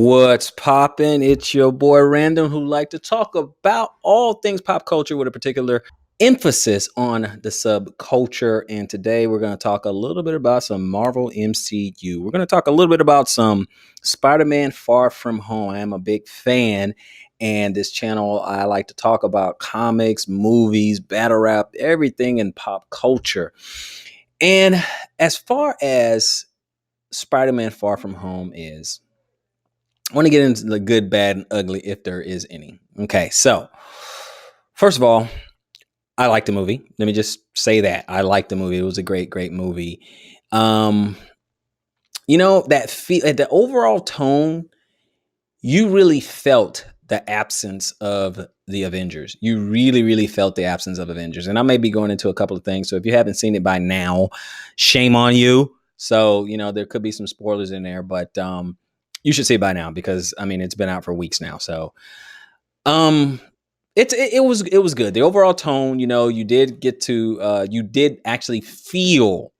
What's poppin'? It's your boy Random who like to talk about all things pop culture with a particular emphasis on the subculture. And today we're going to talk a little bit about some Marvel MCU. We're going to talk a little bit about some Spider-Man Far From Home. I am a big fan. And this channel, I like to talk about comics, movies, battle rap, everything in pop culture. And as far as Spider-Man Far From Home is, I want to get into the good, bad, and ugly if there is any. Okay, so first of all, I like the movie. Let me just say that. I like the movie. It was a great, great movie. Um, that the overall tone, you really felt the absence of the Avengers. You really, really felt the absence of Avengers. And I may be going into a couple of things. So if you haven't seen it by now, shame on you. So, there could be some spoilers in there, but you should see it by now because it's been out for weeks now. So um it was good. The overall tone, you did get to you did actually feel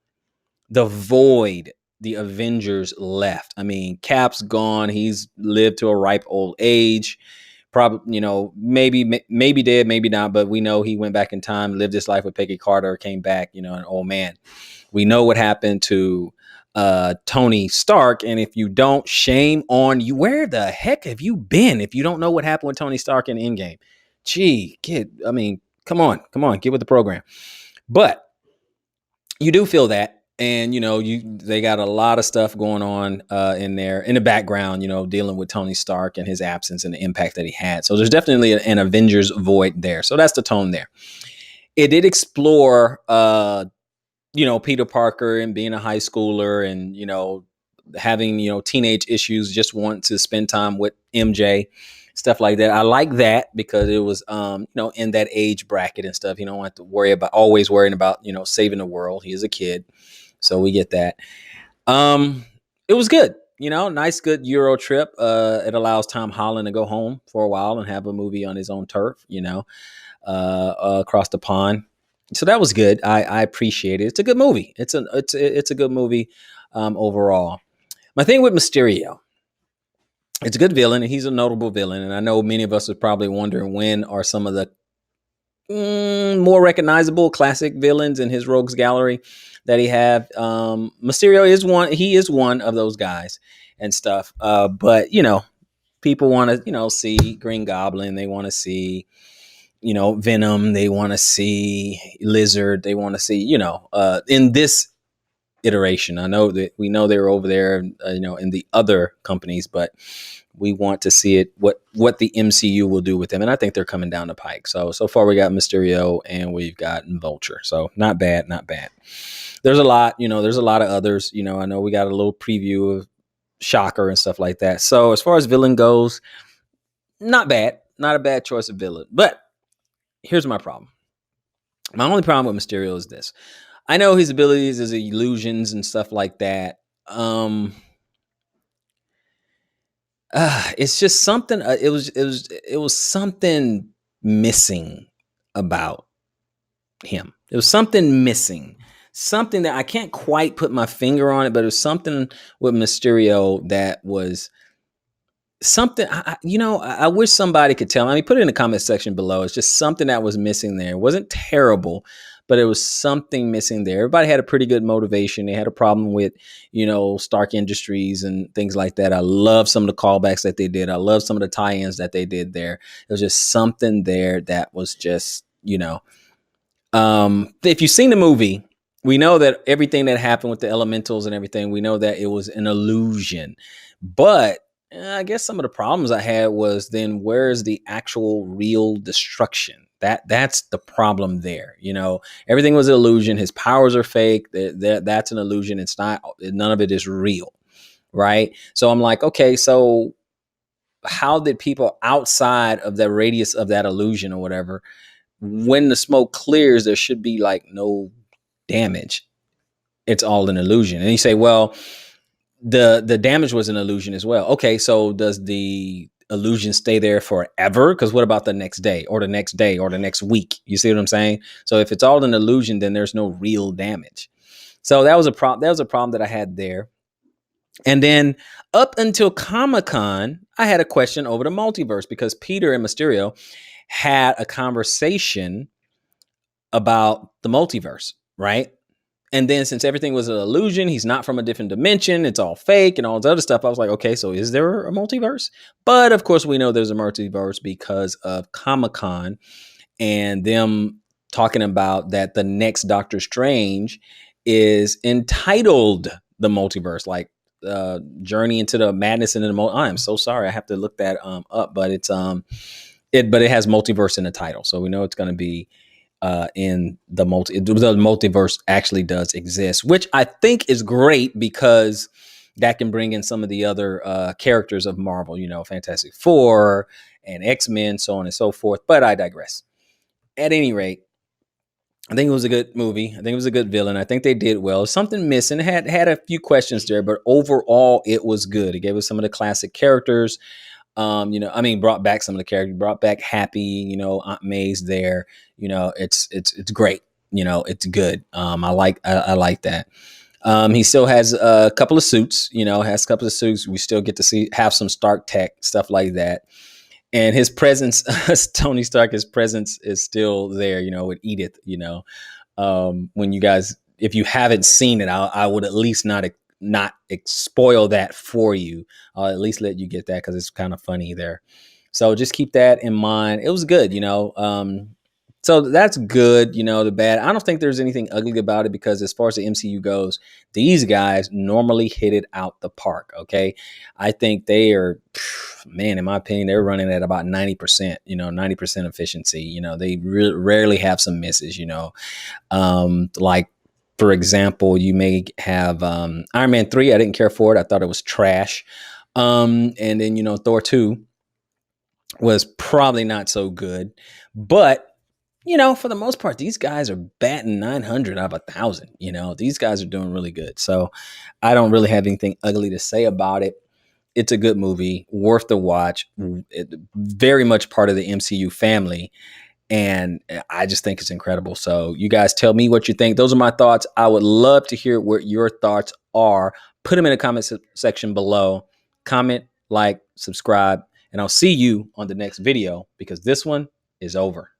the void the Avengers left. Cap's gone. He's lived to a ripe old age. Probably, maybe dead, maybe not, but we know he went back in time, lived his life with Peggy Carter, came back, an old man. We know what happened to Tony Stark, and if you don't, shame on you. Where the heck have you been if you don't know what happened with Tony Stark in Endgame? Gee, come on, get with the program. But you do feel that, and they got a lot of stuff going on in there in the background, dealing with Tony Stark and his absence and the impact that he had. So there's definitely an Avengers void there. So that's the tone there. It did explore Peter Parker and being a high schooler and, having, teenage issues, just want to spend time with MJ, stuff like that. I like that because it was, in that age bracket and stuff. You don't have to always worrying about, saving the world. He is a kid. So we get that. It was good, nice, good Euro trip. It allows Tom Holland to go home for a while and have a movie on his own turf, across the pond. So that was good. I appreciate it. It's a good movie. It's a good movie overall. My thing with Mysterio, it's a good villain, and he's a notable villain. And I know many of us are probably wondering when are some of the more recognizable classic villains in his rogues gallery that he have. Mysterio is one. He is one of those guys and stuff. But people want to see Green Goblin. They want to see Venom. They want to see Lizard. They want to see in this iteration. I know that we know they're over there, in the other companies, but we want to see it what the MCU will do with them, and I think they're coming down the pike. So far we got Mysterio and we've got Vulture. So not bad. There's a lot, there's a lot of others. I know we got a little preview of Shocker and stuff like that. So as far as villain goes, not bad, not a bad choice of villain. But here's my problem. My only problem with Mysterio is this. I know his abilities, his illusions and stuff like that. It's just something. It was something missing about him. It was something missing, something that I can't quite put my finger on it, but it was something with Mysterio that was something. I wish somebody could tell. Put it in the comment section below. It's just something that was missing there. It wasn't terrible, but it was something missing there. Everybody had a pretty good motivation. They had a problem with, Stark Industries and things like that. I love some of the callbacks that they did. I love some of the tie-ins that they did there. It was just something there that was just, if you've seen the movie, we know that everything that happened with the elementals and everything, we know that it was an illusion. But I guess some of the problems I had was then where's the actual real destruction? That's the problem there. Everything was an illusion. His powers are fake. That's an illusion. It's not, none of it is real. Right. So I'm like, okay, so how did people outside of the radius of that illusion or whatever, when the smoke clears, there should be like no damage. It's all an illusion. And you say, well, the damage was an illusion as well. Okay. So does the illusion stay there forever? Because what about the next day or the next day or the next week? You see what I'm saying? So if it's all an illusion, then there's no real damage. So that was a problem. That was a problem that I had there. And then up until Comic-Con, I had a question over the multiverse because Peter and Mysterio had a conversation about the multiverse, right? And then since everything was an illusion, he's not from a different dimension, it's all fake and all this other stuff. I was like, okay, so is there a multiverse? But of course, we know there's a multiverse because of Comic-Con and them talking about that the next Doctor Strange is entitled the multiverse, like Journey into the Madness and the I am so sorry, I have to look that up, but it has multiverse in the title, so we know it's going to be in the multiverse actually does exist, which I think is great because that can bring in some of the other characters of Marvel, Fantastic Four and X-Men, so on and so forth. But I digress. At any rate, I think it was a good movie. I think it was a good villain. I think they did well. Something missing. Had a few questions there, but overall it was good. It gave us some of the classic characters. Brought back some of the characters, brought back Happy, Aunt May's there. It's great. It's good. I like that. He still has a couple of suits, has a couple of suits. We still get to have some Stark tech, stuff like that. And his presence, Tony Stark, his presence is still there, with Edith, when you guys, if you haven't seen it, I would at least not spoil that for you. I'll at least let you get that because it's kind of funny there. So just keep that in mind. It was good, so that's good. The bad, I don't think there's anything ugly about it because as far as the MCU goes, these guys normally hit it out the park. Okay. I think they are, man, in my opinion, they're running at about 90%, 90% efficiency. They rarely have some misses, like, for example, you may have Iron Man 3. I didn't care for it. I thought it was trash. And then, Thor 2 was probably not so good. But, for the most part, these guys are batting 900 out of 1,000. These guys are doing really good. So I don't really have anything ugly to say about it. It's a good movie, worth the watch. Very much part of the MCU family. And I just think it's incredible. So you guys tell me what you think. Those are my thoughts. I would love to hear what your thoughts are. Put them in the comment section below. Comment, like, subscribe, and I'll see you on the next video because this one is over.